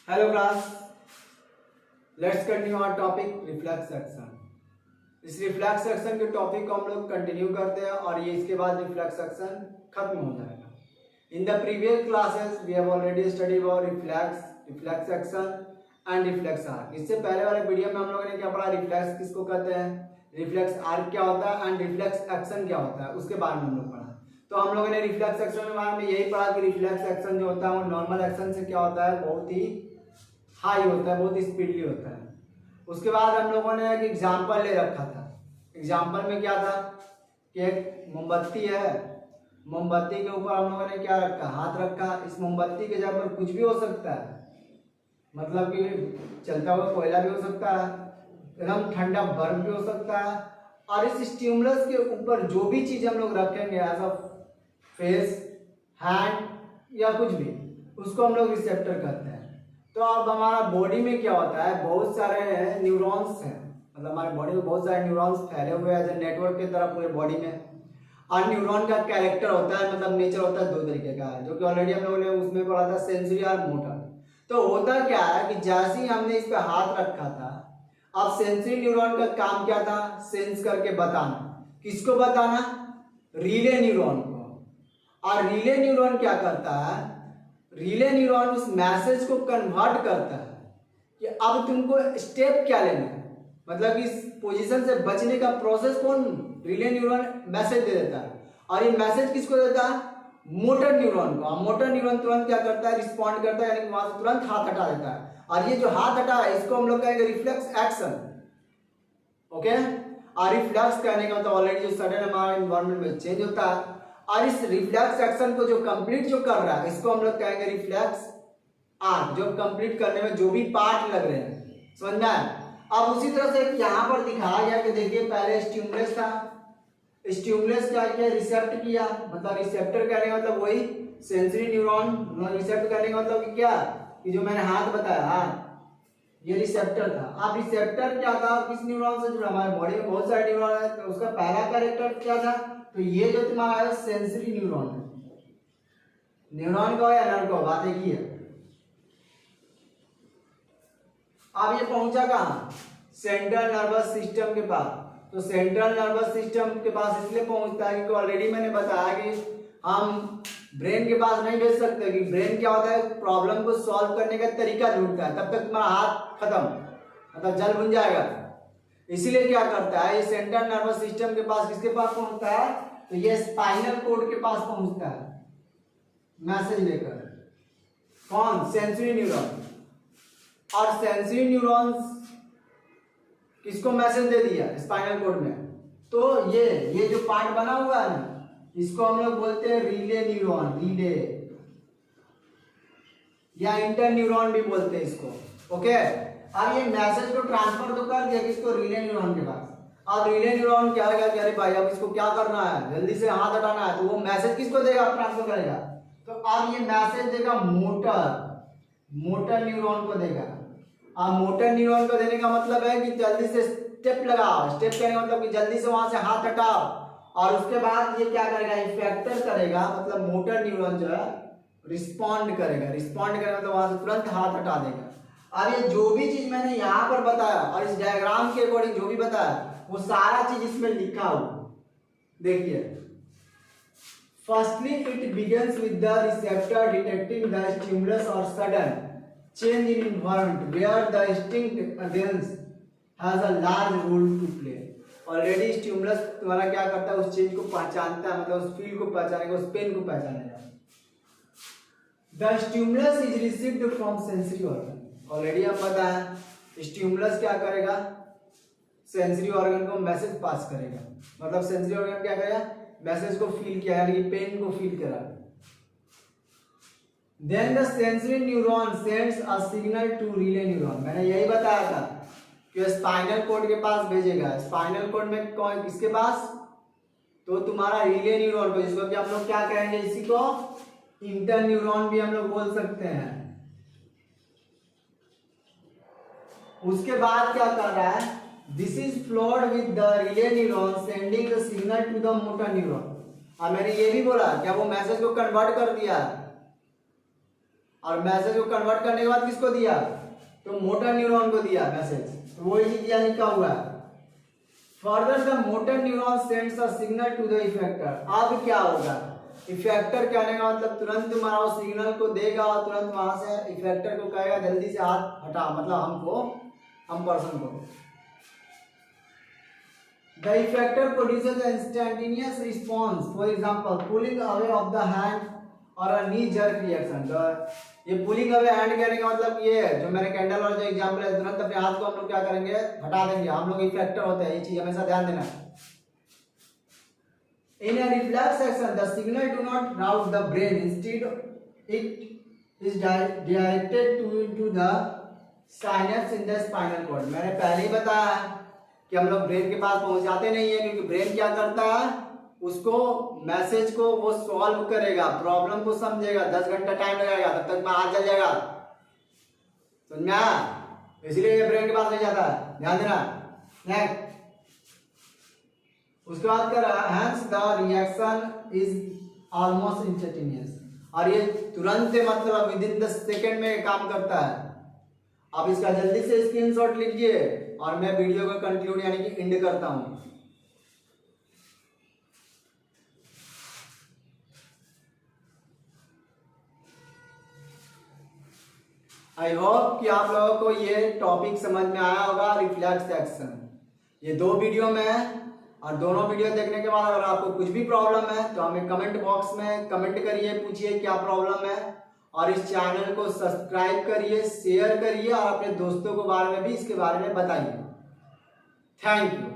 Hello class, let's continue our topic reflex action. इस reflex action के topic को हम लोग कंटिन्यू करते हैं और ये इसके बाद रिफ्लेक्स एक्शन खत्म हो जाएगा। In the previous classes we have already study about reflex action and reflex arc. इससे पहले वाले वीडियो में हम लोगों ने क्या पढ़ा, रिफ्लेक्स किसको कहते हैं, रिफ्लेक्स आर्क क्या होता है एंड रिफ्लेक्स एक्शन क्या होता है, उसके बारे में हम लोग पढ़ा। तो हम लोगों ने रिफ्लेक्स एक्शन के बारे में यही पढ़ा कि रिफ्लेक्स एक्शन जो होता है वो नॉर्मल एक्शन से क्या होता है, बहुत ही हाई होता है, बहुत स्पीडली होता है। उसके बाद हम लोगों ने एक एग्जाम्पल ले रखा था। एग्जाम्पल में क्या था कि एक मोमबत्ती है, मोमबत्ती के ऊपर हम लोगों ने क्या रखा, हाथ रखा। इस मोमबत्ती के जगह पर कुछ भी हो सकता है, मतलब कि चलता हुआ कोयला भी हो सकता है, एकदम ठंडा बर्फ भी हो सकता है। और इस स्टिमुलस के ऊपर जो भी चीज हम लोग रखेंगे एज अ फेस, हैंड या कुछ भी, उसको हम लोग रिसेप्टर कहते हैं। तो अब हमारा बॉडी में क्या होता है, बहुत सारे न्यूरॉन्स हैं, मतलब हमारे बॉडी में बहुत सारे न्यूरॉन्स फैले हुए हैं नेटवर्क की तरह पूरे बॉडी में। और न्यूरॉन का कैरेक्टर होता है, मतलब नेचर होता है दो तरीके का, जो कि ऑलरेडी हम लोगों ने उसमें पढ़ा था, सेंसरी और मोटर। तो होता क्या है कि जैसे ही हमने इस पर हाथ रखा था, अब सेंसरी न्यूरॉन का काम क्या था, सेंस करके बताना। किसको बताना, रिले न्यूरॉन को। और रिले न्यूरॉन क्या करता है, रिले न्यूरॉन उस मैसेज को कन्वर्ट करता है कि अब तुमको स्टेप क्या लेना है, मतलब इस पोजीशन से बचने का प्रोसेस कौन, रिले न्यूरॉन मैसेज दे देता है। और ये मैसेज किसको देता है, मोटर न्यूरॉन को। मोटर न्यूरॉन तुरंत क्या करता है, रिस्पॉन्ड करता है, यानी वहां से तुरंत हाथ हटा देता है। और ये जो हाथ हटा है इसको हम लोग कहेंगे रिफ्लेक्स एक्शन। ओके, और रिफ्लेक्स कहने का मतलब ऑलरेडी जो सडन हमारा एनवायरमेंट में चेंज होता है, और इस रिफ्लेक्स एक्शन को जो कंप्लीट जो कर रहा है, इसको हम लोग कहेंगे रिफ्लेक्स आर्क। जो कंप्लीट करने में जो भी पार्ट लग रहे हैं, समझना है। अब उसी तरह से यहाँ पर दिखाया गया कि देखिए, पहले स्टिमुलस था, स्टिमुलस क्या किया, रिसेप्ट किया, मतलब रिसेप्टर कहने का मतलब वही सेंसरी न्यूरॉन, रिसेप्ट करने का मतलब कि क्या, कि जो मैंने हाथ बताया, हाँ ये रिसेप्टर था। अब रिसेप्टर क्या था, किस न्यूरॉन से जुड़ा, हमारे बॉडी में बहुत सारे न्यूरॉन है, तो उसका पहला कैरेक्टर क्या था, तो ये जो तुम्हारा है सेंसरी न्यूरॉन है। न्यूरॉन का या नर्व का, बात एक ही है। अब ये पहुंचा कहां, सेंट्रल नर्वस सिस्टम के पास। तो सेंट्रल नर्वस सिस्टम के पास इसलिए पहुंचता है क्योंकि ऑलरेडी मैंने बताया कि हम ब्रेन के पास नहीं भेज सकते, कि ब्रेन क्या होता है, प्रॉब्लम को सॉल्व करने का तरीका ढूंढता है, तब तक तुम्हारा हाथ खत्म, मतलब जल बुन जाएगा। इसीलिए क्या करता है, ये सेंट्रल नर्वस सिस्टम के पास किसके पास पहुंचता है, तो ये स्पाइनल कोड के पास पहुंचता है मैसेज लेकर। कौन, सेंसरी न्यूरॉन। और सेंसरी न्यूरॉन्स किसको मैसेज दे दिया, स्पाइनल कोड में। तो ये जो पार्ट बना हुआ है ना, इसको हम लोग बोलते हैं रिले न्यूरॉन, रिले या इंटर न्यूरॉन भी बोलते हैं इसको। ओके, अब ये मैसेज को ट्रांसफर तो कर दिया किसको, रिले न्यूरॉन के पास। अब रिले न्यूरॉन क्या करेगा कि अरे भाई अब इसको क्या करना है, जल्दी से हाथ हटाना है, तो वो मैसेज किसको देगा, ट्रांसफर करेगा। तो अब ये मैसेज देगा मोटर न्यूरॉन को देगा। अब मोटर न्यूरॉन को देने का मतलब है कि जल्दी से स्टेप लगाओ, स्टेप करने का मतलब कि जल्दी से वहां से हाथ हटाओ। और उसके बाद ये क्या करेगा, इफेक्टर करेगा, मतलब मोटर न्यूरॉन जो है रिस्पॉन्ड करेगा, रिस्पॉन्ड करेगा मतलब वहां से तुरंत हाथ हटा देगा। अब ये जो भी चीज मैंने यहाँ पर बताया और इस डायग्राम के अकॉर्डिंग जो भी बताया, वो सारा चीज इसमें लिखा हुआ देखिए। Firstly it begins with the receptor detecting the stimulus और sudden change in environment where the instinct against has a large role to play। Already stimulus तुम्हारा क्या करता है, उस चीज को पहचानता है, मतलब उस फील्ड को पहचानेगा, उस पेन को पहचानेगा। The stimulus is received from sensory organ. Already हम बताया, स्टिमुलस क्या करेगा, सेंसरी ऑर्गन को मैसेज पास करेगा, मतलब सेंसरी ऑर्गन क्या करेगा, मैसेज को फील किया, यानी पेन को फील करा। Then the sensory neuron sends a signal to relay neuron। मैंने यही बताया था कि स्पाइनल कोड के पास भेजेगा। स्पाइनल कोड में कौन, किसके पास, तो तुम्हारा रिले न्यूरॉन को, जिसको कि हम लोग क्या कहेंगे, इसी को इंटर न्यूरॉन भी हम लोग बोल सकते हैं। उसके बाद क्या कर रहा है, this is flowed with the relay neuron sending the signal to the motor neuron. और मैंने ये भी बोला क्या वो मैसेज को कन्वर्ट कर दिया, और मैसेज को कन्वर्ट करने के बाद किसको दिया, तो मोटर न्यूरॉन को दिया मैसेज, तो वही चीज यहाँ लिखा हुआ है। Further the motor neuron sends a signal to the effector. अब क्या होगा, इफेक्टर कहने का मतलब तुरंत हमारा वो सिग्नल को देगा और तुरंत वहां से इफेक्टर को कहेगा जल्दी से हाथ हटा, मतलब हमको, हम पर्सन को। The effector produces an instantaneous response, for example, pulling away of the hand or a knee jerk reaction. ये पुलिंग अवे हैंड कहने का मतलब ये है, जो मैंने कैंडल और जो एग्जांपल है, तुरंत अपने हाथ को हम लोग क्या करेंगे, हटा देंगे। हम लोग इफेक्टर होते हैं, ये चीज हमेशा ध्यान देना है। In a reflex action, the signal do not route the brain. Instead, it is directed to the synapse in the spinal cord. मैंने पहले ही बताया कि हम लोग ब्रेन के पास पहुंच जाते नहीं है, क्योंकि ब्रेन क्या करता है, उसको मैसेज को वो सॉल्व करेगा, प्रॉब्लम को समझेगा। 10 घंटा टाइम लगेगा, तब तक मैं हाथ जल जाएगा, समझ में आया? इसलिए ये ब्रेन के पास नहीं जाता है, ध्यान देना। नेक्स्ट, उसके बाद कर hence the reaction is almost instantaneous, और ये तुरंत मतलब विद इन 10 सेकेंड में काम करता है। आप इसका जल्दी से स्क्रीनशॉट लीजिए और मैं वीडियो का कंक्लूड यानी कि एंड करता हूं। आई होप कि आप लोगों को ये टॉपिक समझ में आया होगा, रिफ्लेक्स एक्शन। ये 2 वीडियो में है, और दोनों वीडियो देखने के बाद अगर आपको कुछ भी प्रॉब्लम है तो हमें कमेंट बॉक्स में कमेंट करिए, पूछिए क्या प्रॉब्लम है, और इस चैनल को सब्सक्राइब करिए, शेयर करिए और अपने दोस्तों को बारे में भी इसके बारे में बताइए। Thank you.